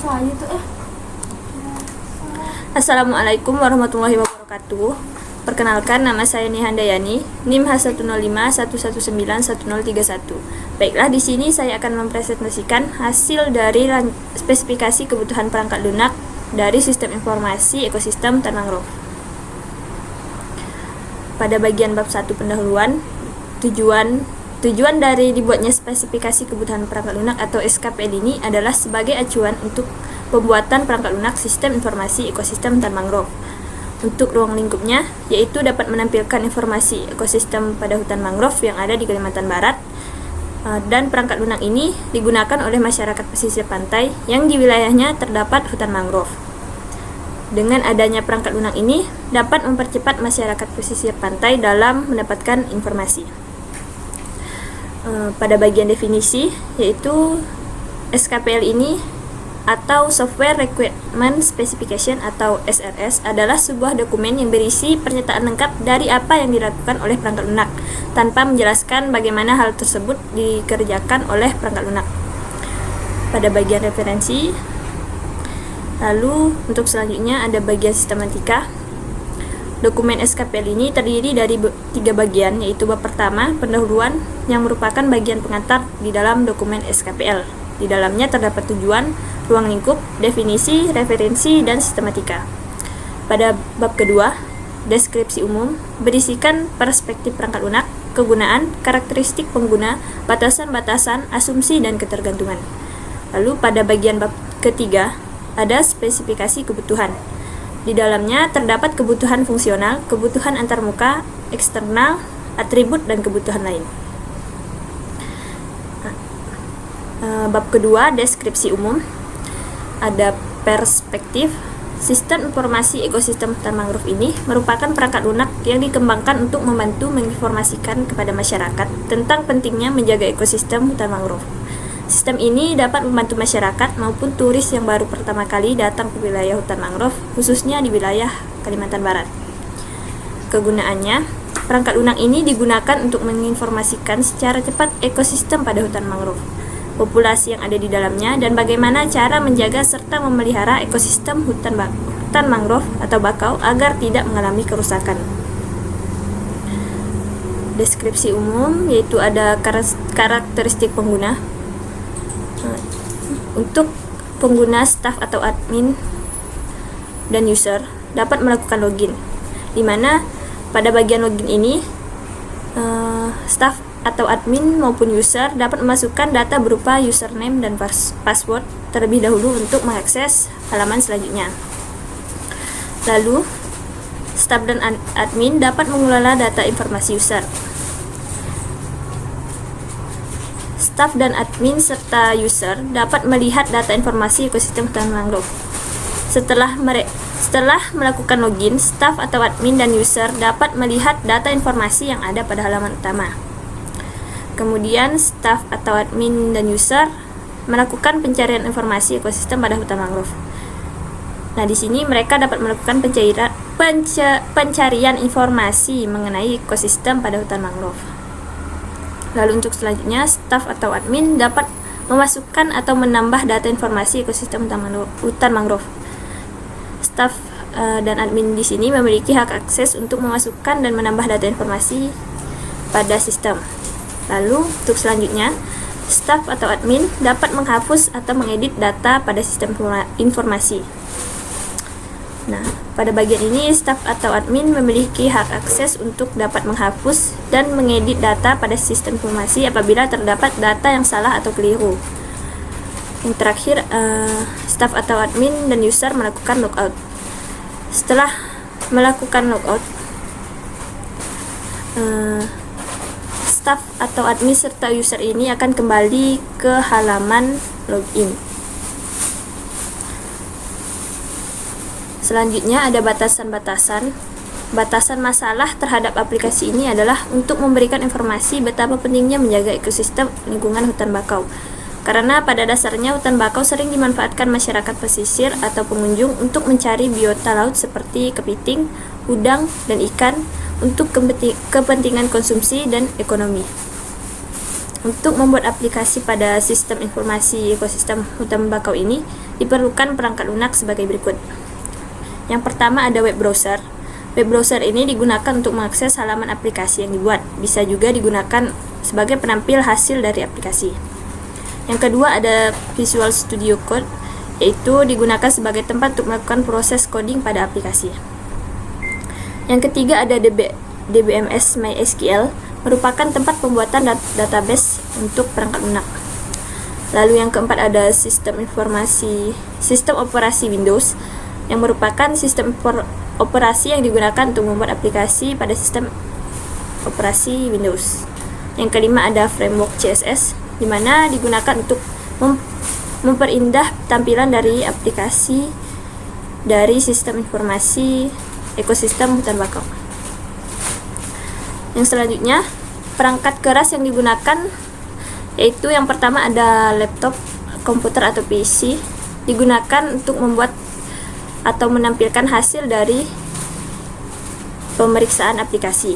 saya tuh Assalamualaikum warahmatullahi wabarakatuh. Perkenalkan, nama saya Nihandayani, NIM H10511911031. Baiklah, di sini saya akan mempresentasikan hasil dari spesifikasi kebutuhan perangkat lunak dari sistem informasi ekosistem hutan mangrove. Pada bagian bab 1 pendahuluan, tujuan dari dibuatnya spesifikasi kebutuhan perangkat lunak atau SKPL ini adalah sebagai acuan untuk pembuatan perangkat lunak sistem informasi ekosistem hutan mangrove. Untuk ruang lingkupnya, yaitu dapat menampilkan informasi ekosistem pada hutan mangrove yang ada di Kalimantan Barat, dan perangkat lunak ini digunakan oleh masyarakat pesisir pantai yang di wilayahnya terdapat hutan mangrove. Dengan adanya perangkat lunak ini dapat mempercepat masyarakat pesisir pantai dalam mendapatkan informasi. Pada bagian definisi, yaitu SKPL ini atau Software Requirement Specification atau SRS adalah sebuah dokumen yang berisi pernyataan lengkap dari apa yang dilakukan oleh perangkat lunak tanpa menjelaskan bagaimana hal tersebut dikerjakan oleh perangkat lunak. Pada bagian referensi, lalu untuk selanjutnya ada bagian sistematika. Dokumen SKPL ini terdiri dari 3 bagian, yaitu bab pertama, pendahuluan, yang merupakan bagian pengantar di dalam dokumen SKPL. Di dalamnya terdapat tujuan, ruang lingkup, definisi, referensi, dan sistematika. Pada bab kedua, deskripsi umum, berisikan perspektif perangkat lunak, kegunaan, karakteristik pengguna, batasan-batasan, asumsi, dan ketergantungan. Lalu pada bagian bab ketiga, ada spesifikasi kebutuhan. Di dalamnya terdapat kebutuhan fungsional, kebutuhan antarmuka, eksternal, atribut, dan kebutuhan lain. Bab kedua, deskripsi umum, ada perspektif. Sistem informasi ekosistem hutan mangrove ini merupakan perangkat lunak yang dikembangkan untuk membantu menginformasikan kepada masyarakat tentang pentingnya menjaga ekosistem hutan mangrove. Sistem ini dapat membantu masyarakat maupun turis yang baru pertama kali datang ke wilayah hutan mangrove, khususnya di wilayah Kalimantan Barat. Kegunaannya, perangkat lunak ini digunakan untuk menginformasikan secara cepat ekosistem pada hutan mangrove, populasi yang ada di dalamnya, dan bagaimana cara menjaga serta memelihara ekosistem hutan mangrove atau bakau agar tidak mengalami kerusakan. Deskripsi umum, yaitu ada karakteristik pengguna. Untuk pengguna, staf atau admin dan user dapat melakukan login, di mana pada bagian login ini staf atau admin maupun user dapat memasukkan data berupa username dan password terlebih dahulu untuk mengakses halaman selanjutnya. Lalu, staf dan admin dapat mengelola data informasi user. Staf dan admin serta user dapat melihat data informasi ekosistem hutan mangrove. Setelah melakukan login, staf atau admin dan user dapat melihat data informasi yang ada pada halaman utama. Kemudian, staf atau admin dan user melakukan pencarian informasi ekosistem pada hutan mangrove. Nah, di sini mereka dapat melakukan pencarian informasi mengenai ekosistem pada hutan mangrove. Lalu untuk selanjutnya, staf atau admin dapat memasukkan atau menambah data informasi ekosistem hutan mangrove. Staf dan admin di sini memiliki hak akses untuk memasukkan dan menambah data informasi pada sistem. Lalu untuk selanjutnya, staf atau admin dapat menghapus atau mengedit data pada sistem informasi. Nah, pada bagian ini staf atau admin memiliki hak akses untuk dapat menghapus dan mengedit data pada sistem informasi apabila terdapat data yang salah atau keliru. Yang terakhir, staf atau admin dan user melakukan logout. Setelah melakukan logout, staf atau admin serta user ini akan kembali ke halaman login. Selanjutnya ada batasan-batasan. Batasan masalah terhadap aplikasi ini adalah untuk memberikan informasi betapa pentingnya menjaga ekosistem lingkungan hutan bakau. Karena pada dasarnya hutan bakau sering dimanfaatkan masyarakat pesisir atau pengunjung untuk mencari biota laut seperti kepiting, udang, dan ikan untuk kepentingan konsumsi dan ekonomi. Untuk membuat aplikasi pada sistem informasi ekosistem hutan bakau ini diperlukan perangkat lunak sebagai berikut. Yang pertama ada web browser. Web browser ini digunakan untuk mengakses halaman aplikasi yang dibuat. Bisa juga digunakan sebagai penampil hasil dari aplikasi. Yang kedua ada Visual Studio Code, yaitu digunakan sebagai tempat untuk melakukan proses coding pada aplikasi. Yang ketiga ada DBMS MySQL, merupakan tempat pembuatan database untuk perangkat lunak. Lalu yang keempat ada sistem operasi Windows, yang merupakan sistem operasi yang digunakan untuk membuat aplikasi pada sistem operasi Windows. Yang kelima ada framework CSS, di mana digunakan untuk memperindah tampilan dari aplikasi dari sistem informasi ekosistem hutan bakau. Yang selanjutnya, perangkat keras yang digunakan yaitu yang pertama ada laptop, komputer atau PC, digunakan untuk membuat atau menampilkan hasil dari pemeriksaan aplikasi.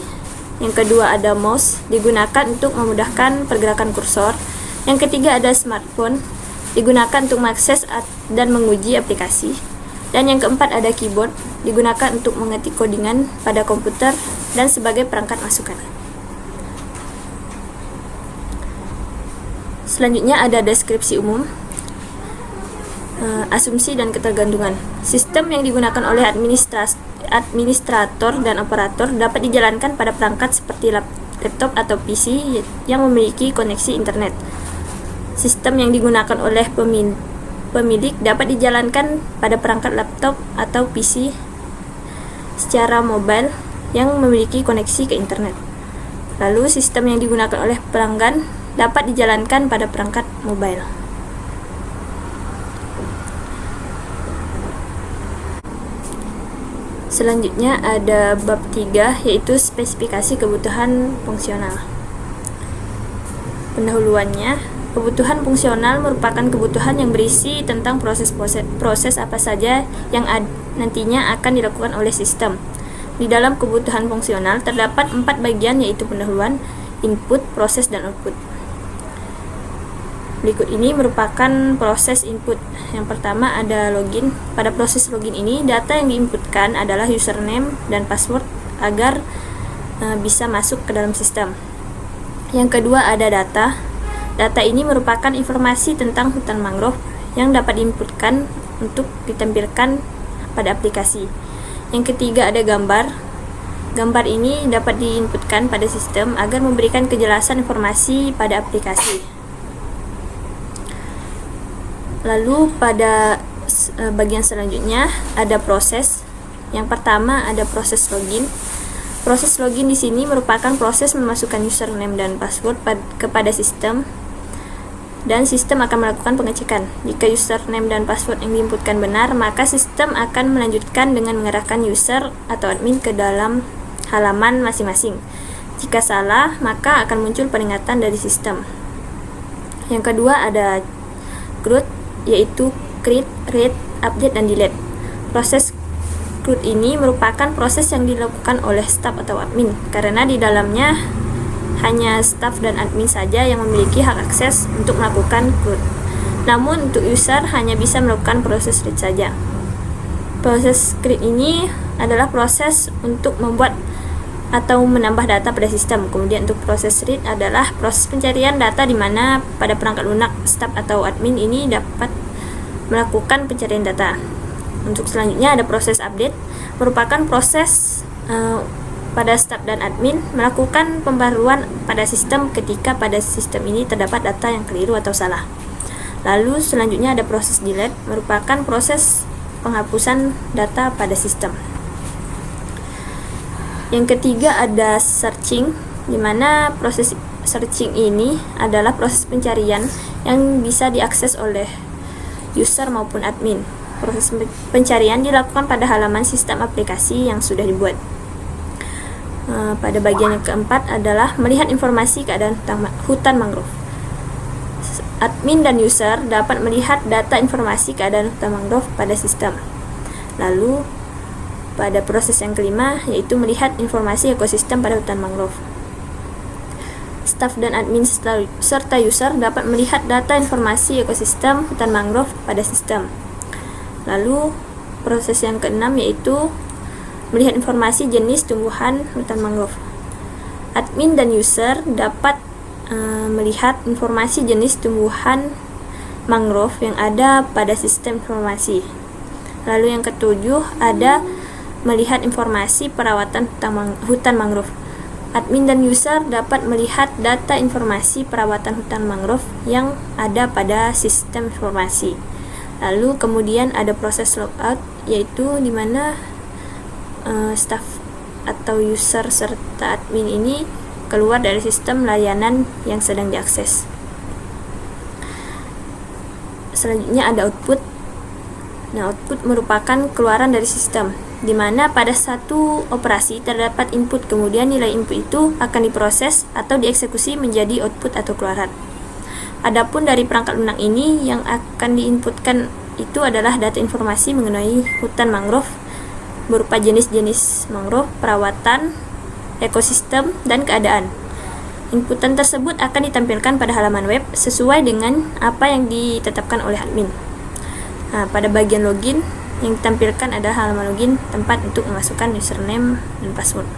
Yang kedua ada mouse, digunakan untuk memudahkan pergerakan kursor. Yang ketiga ada smartphone, digunakan untuk mengakses dan menguji aplikasi. Dan yang keempat ada keyboard, digunakan untuk mengetik codingan pada komputer dan sebagai perangkat masukan. Selanjutnya ada deskripsi umum, asumsi dan ketergantungan. Sistem yang digunakan oleh administrator dan operator dapat dijalankan pada perangkat seperti laptop atau PC yang memiliki koneksi internet. Sistem yang digunakan oleh pemilik dapat dijalankan pada perangkat laptop atau PC secara mobile yang memiliki koneksi ke internet. Lalu sistem yang digunakan oleh pelanggan dapat dijalankan pada perangkat mobile. Selanjutnya ada bab 3, yaitu spesifikasi kebutuhan fungsional. Pendahuluannya, kebutuhan fungsional merupakan kebutuhan yang berisi tentang proses apa saja yang nantinya akan dilakukan oleh sistem. Di dalam kebutuhan fungsional terdapat 4 bagian, yaitu pendahuluan, input, proses, dan output. Berikut ini merupakan proses input. Yang pertama ada login. Pada proses login ini, data yang diinputkan adalah username dan password agar bisa masuk ke dalam sistem. Yang kedua ada data. Data ini merupakan informasi tentang hutan mangrove yang dapat diinputkan untuk ditampilkan pada aplikasi. Yang ketiga ada gambar. Gambar ini dapat diinputkan pada sistem agar memberikan kejelasan informasi pada aplikasi. Lalu pada bagian selanjutnya ada proses. Yang pertama ada proses login. Proses login di sini merupakan proses memasukkan username dan password kepada sistem, dan sistem akan melakukan pengecekan. Jika username dan password yang diinputkan benar, maka sistem akan melanjutkan dengan mengarahkan user atau admin ke dalam halaman masing-masing. Jika salah, maka akan muncul peringatan dari sistem. Yang kedua ada CRUD, yaitu create, read, update, dan delete. Proses CRUD ini merupakan proses yang dilakukan oleh staff atau admin, karena di dalamnya hanya staff dan admin saja yang memiliki hak akses untuk melakukan CRUD. Namun untuk user hanya bisa melakukan proses read saja. Proses create ini adalah proses untuk membuat atau menambah data pada sistem. Kemudian untuk proses read adalah proses pencarian data di mana pada perangkat lunak staff atau admin ini dapat melakukan pencarian data. Untuk selanjutnya ada proses update, merupakan proses pada staff dan admin melakukan pembaruan pada sistem ketika pada sistem ini terdapat data yang keliru atau salah. Lalu selanjutnya ada proses delete, merupakan proses penghapusan data pada sistem. Yang ketiga ada searching, di mana proses searching ini adalah proses pencarian yang bisa diakses oleh user maupun admin. Proses pencarian dilakukan pada halaman sistem aplikasi yang sudah dibuat. Pada bagian yang keempat adalah melihat informasi keadaan hutan mangrove. Admin dan user dapat melihat data informasi keadaan hutan mangrove pada sistem. Lalu pada proses yang kelima, yaitu melihat informasi ekosistem pada hutan mangrove. staf dan admin serta user dapat melihat data informasi ekosistem hutan mangrove pada sistem. Lalu proses yang keenam yaitu melihat informasi jenis tumbuhan hutan mangrove. Admin dan user dapat melihat informasi jenis tumbuhan mangrove yang ada pada sistem informasi. Lalu yang ketujuh ada melihat informasi perawatan hutan mangrove. Admin dan user dapat melihat data informasi perawatan hutan mangrove yang ada pada sistem informasi. Lalu kemudian ada proses logout, yaitu di mana staff atau user serta admin ini keluar dari sistem layanan yang sedang diakses. Selanjutnya ada output. Nah, output merupakan keluaran dari sistem, di mana pada satu operasi terdapat input, kemudian nilai input itu akan diproses atau dieksekusi menjadi output atau keluaran. Adapun dari perangkat lunak ini yang akan diinputkan itu adalah data informasi mengenai hutan mangrove berupa jenis-jenis mangrove, perawatan, ekosistem, dan keadaan. Inputan tersebut akan ditampilkan pada halaman web sesuai dengan apa yang ditetapkan oleh admin. Nah, pada bagian login yang ditampilkan adalah halaman login, tempat untuk memasukkan username dan password.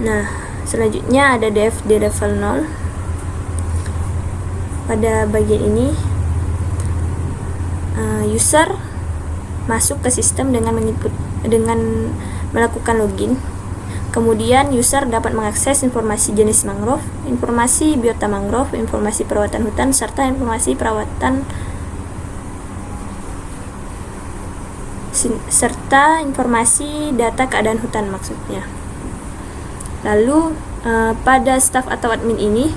Nah, selanjutnya ada DFD level 0. Pada bagian ini user masuk ke sistem dengan melakukan login. Kemudian user dapat mengakses informasi jenis mangrove, informasi biota mangrove, informasi perawatan hutan, serta informasi perawatan serta informasi data keadaan hutan maksudnya. Lalu pada staff atau admin ini,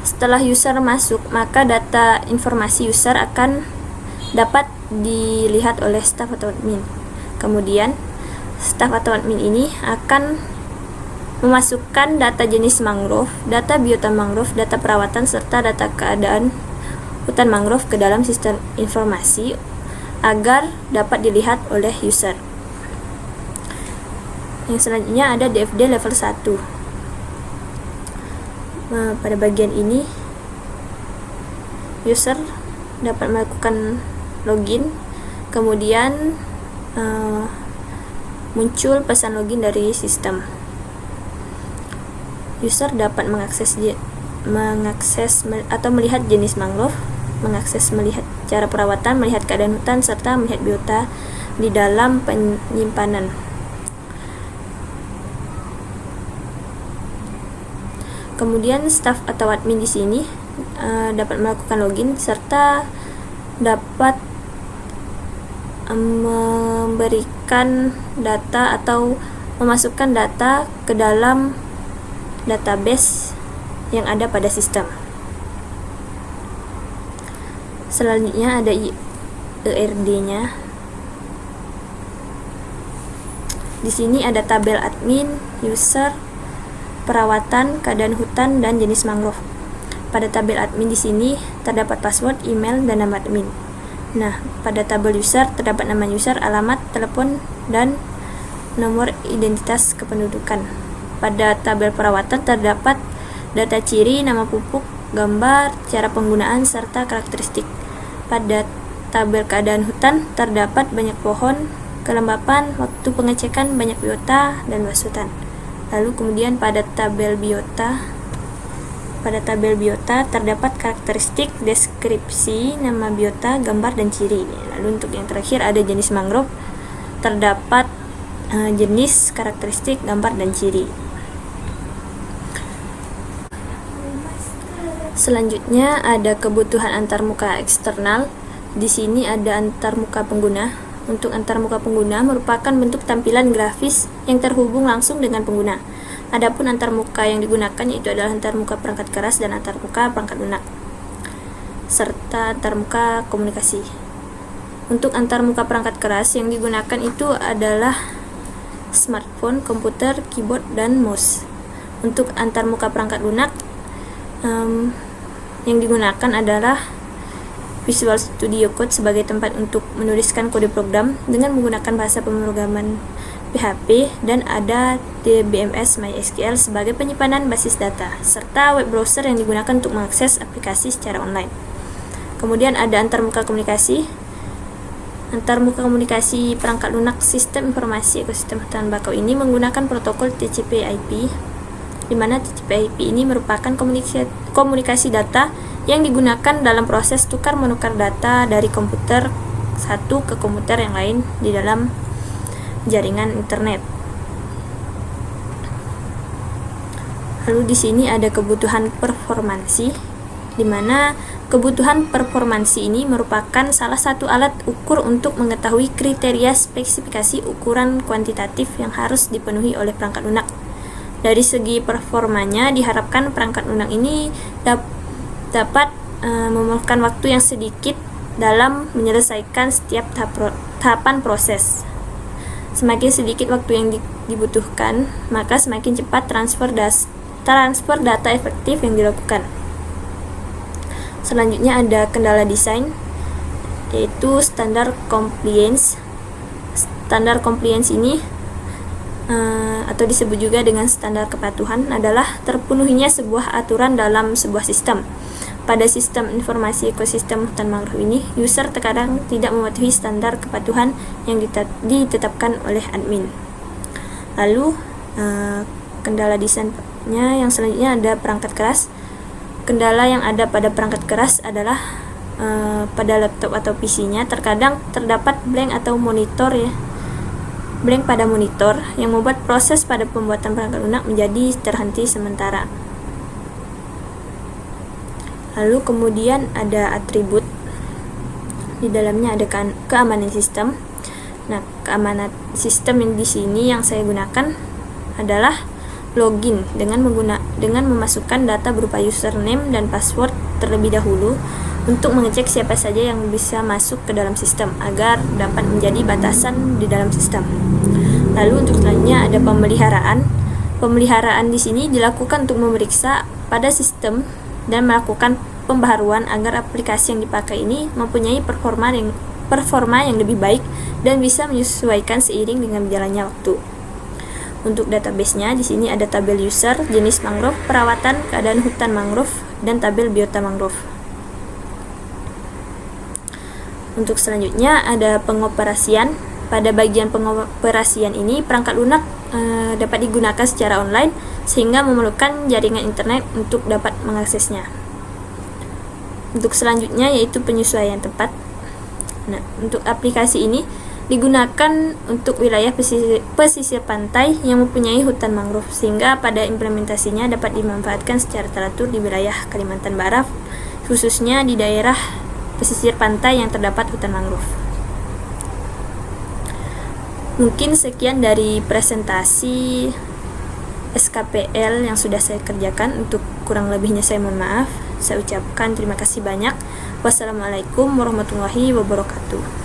setelah user masuk, maka data informasi user akan dapat dilihat oleh staff atau admin. Kemudian staff atau admin ini akan memasukkan data jenis mangrove, data biota mangrove, data perawatan, serta data keadaan hutan mangrove ke dalam sistem informasi agar dapat dilihat oleh user. Yang selanjutnya ada DFD level 1. Pada bagian ini user dapat melakukan login, kemudian muncul pesan login dari sistem. User dapat mengakses atau melihat jenis mangrove, melihat cara perawatan, melihat keadaan hutan, serta melihat biota di dalam penyimpanan. Kemudian staff atau admin di sini dapat melakukan login serta dapat memberikan data atau memasukkan data ke dalam database yang ada pada sistem. Selanjutnya ada ERD-nya. Di sini ada tabel admin, user, perawatan, keadaan hutan, dan jenis mangrove. Pada tabel admin di sini terdapat password, email, dan nama admin. Nah, pada tabel user terdapat nama user, alamat, telepon, dan nomor identitas kependudukan. Pada tabel perawatan terdapat data ciri, nama pupuk, gambar, cara penggunaan, serta karakteristik. Pada tabel keadaan hutan terdapat banyak pohon, kelembapan, waktu pengecekan, banyak biota, dan luas hutan. Lalu kemudian pada tabel biota terdapat karakteristik, deskripsi, nama biota, gambar, dan ciri. Lalu untuk yang terakhir ada jenis mangrove, terdapat jenis, karakteristik, gambar, dan ciri. Selanjutnya ada kebutuhan antarmuka eksternal. Di sini ada antarmuka pengguna. Untuk antarmuka pengguna merupakan bentuk tampilan grafis yang terhubung langsung dengan pengguna. Adapun antarmuka yang digunakan yaitu adalah antarmuka perangkat keras dan antarmuka perangkat lunak, serta antarmuka komunikasi. Untuk antarmuka perangkat keras yang digunakan itu adalah smartphone, komputer, keyboard, dan mouse. Untuk antarmuka perangkat lunak yang digunakan adalah Visual Studio Code sebagai tempat untuk menuliskan kode program dengan menggunakan bahasa pemrograman PHP, dan ada DBMS MySQL sebagai penyimpanan basis data, serta web browser yang digunakan untuk mengakses aplikasi secara online. Kemudian ada antarmuka komunikasi. Antarmuka komunikasi perangkat lunak sistem informasi ekosistem hutan bakau ini menggunakan protokol TCP/IP, di mana TCP/IP ini merupakan komunikasi data yang digunakan dalam proses tukar-menukar data dari komputer satu ke komputer yang lain di dalam jaringan internet. Lalu di sini ada kebutuhan performansi, di mana kebutuhan performansi ini merupakan salah satu alat ukur untuk mengetahui kriteria spesifikasi ukuran kuantitatif yang harus dipenuhi oleh perangkat lunak. Dari segi performanya, diharapkan perangkat lunak ini dapat memerlukan waktu yang sedikit dalam menyelesaikan setiap tahapan proses. Semakin sedikit waktu yang dibutuhkan, maka semakin cepat transfer data efektif yang dilakukan. Selanjutnya ada kendala desain, yaitu standar compliance. Standar compliance ini atau disebut juga dengan standar kepatuhan adalah terpenuhinya sebuah aturan dalam sebuah sistem. Pada sistem informasi ekosistem hutan mangrove ini, user terkadang tidak mematuhi standar kepatuhan yang ditetapkan oleh admin. Lalu, kendala desainnya yang selanjutnya ada perangkat keras. Kendala yang ada pada perangkat keras adalah pada laptop atau PC-nya terkadang terdapat blank atau monitor blank pada monitor yang membuat proses pada pembuatan perangkat lunak menjadi terhenti sementara. Lalu kemudian ada atribut, di dalamnya ada keamanan sistem. Nah, keamanan sistem yang di sini yang saya gunakan adalah login dengan memasukkan data berupa username dan password terlebih dahulu untuk mengecek siapa saja yang bisa masuk ke dalam sistem agar dapat menjadi batasan di dalam sistem. Lalu untuk selanjutnya ada pemeliharaan. Pemeliharaan di sini dilakukan untuk memeriksa pada sistem dan melakukan pembaharuan agar aplikasi yang dipakai ini mempunyai performa yang lebih baik dan bisa menyesuaikan seiring dengan berjalannya waktu. Untuk database-nya di sini ada tabel user, jenis mangrove, perawatan, keadaan hutan mangrove, dan tabel biota mangrove. Untuk selanjutnya ada pengoperasian. Pada bagian pengoperasian ini perangkat lunak dapat digunakan secara online sehingga memerlukan jaringan internet untuk dapat mengaksesnya. Untuk selanjutnya yaitu penyesuaian tempat. Nah, untuk aplikasi ini digunakan untuk wilayah pesisir pantai yang mempunyai hutan mangrove sehingga pada implementasinya dapat dimanfaatkan secara teratur di wilayah Kalimantan Barat, khususnya di daerah pesisir pantai yang terdapat hutan mangrove. Mungkin sekian dari presentasi SKPL yang sudah saya kerjakan. Untuk kurang lebihnya saya mohon maaf. Saya ucapkan terima kasih banyak. Wassalamualaikum warahmatullahi wabarakatuh.